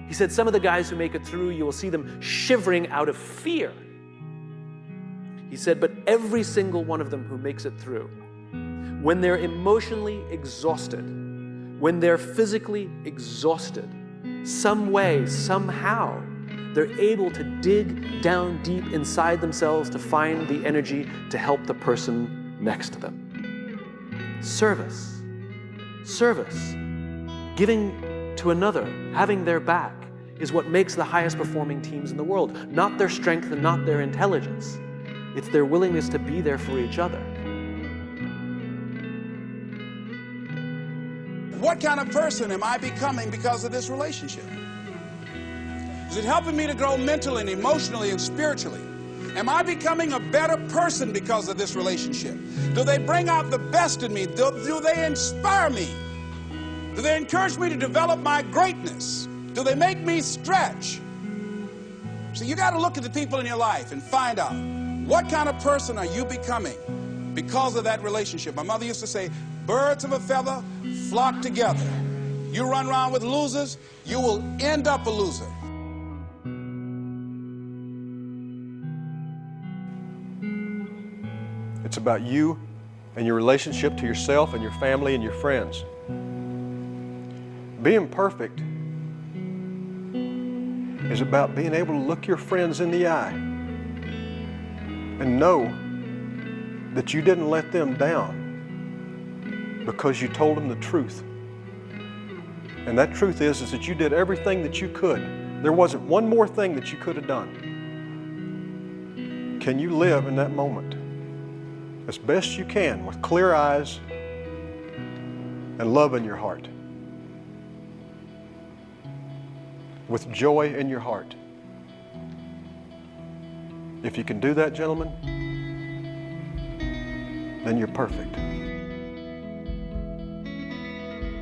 He said some of the guys who make it through, you will see them shivering out of fear. He said, but every single one of them who makes it through, when they're emotionally exhausted, when they're physically exhausted, some way, somehow, they're able to dig down deep inside themselves to find the energy to help the person next to them. Service. Service. Giving to another, having their back, is what makes the highest performing teams in the world. Not their strength and not their intelligence. It's their willingness to be there for each other. What kind of person am I becoming because of this relationship? Is it helping me to grow mentally and emotionally and spiritually? Am I becoming a better person because of this relationship? Do they bring out the best in me? Do they inspire me? Do they encourage me to develop my greatness? Do they make me stretch? So you got to look at the people in your life and find out, what kind of person are you becoming because of that relationship? My mother used to say, birds of a feather flock together. You run around with losers, you will end up a loser. It's about you and your relationship to yourself and your family and your friends. Being perfect is about being able to look your friends in the eye and know that you didn't let them down because you told them the truth. And that truth is that you did everything that you could. There wasn't one more thing that you could have done. Can you live in that moment as best you can with clear eyes and love in your heart? With joy in your heart. If you can do that, gentlemen, then you're perfect.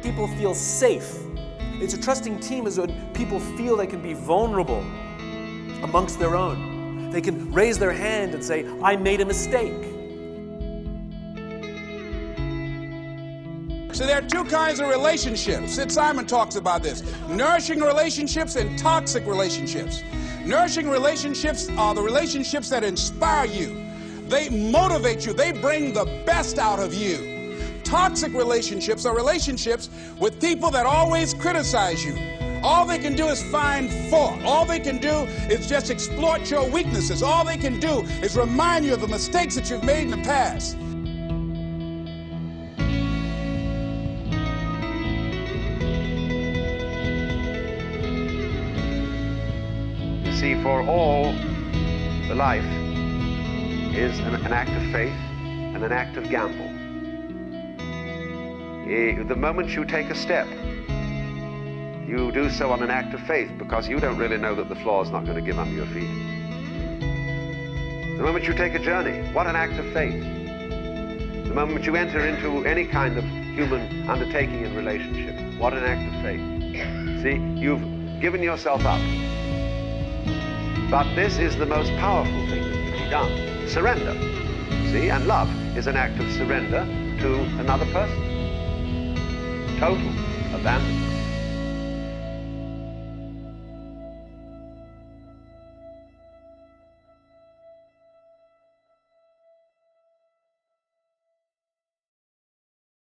People feel safe. It's a trusting team is when people feel they can be vulnerable amongst their own. They can raise their hand and say, I made a mistake. So there are two kinds of relationships. Sid Simon talks about this. Nourishing relationships and toxic relationships. Nourishing relationships are the relationships that inspire you. They motivate you. They bring the best out of you. Toxic relationships are relationships with people that always criticize you. All they can do is find fault. All they can do is just exploit your weaknesses. All they can do is remind you of the mistakes that you've made in the past. See, for all, the life is an act of faith and an act of gamble. The moment you take a step, you do so on an act of faith because you don't really know that the floor is not going to give under your feet. The moment you take a journey, what an act of faith. The moment you enter into any kind of human undertaking in relationship, what an act of faith. See, you've given yourself up. But this is the most powerful thing that can be done. Surrender. See, and love is an act of surrender to another person. Total abandonment.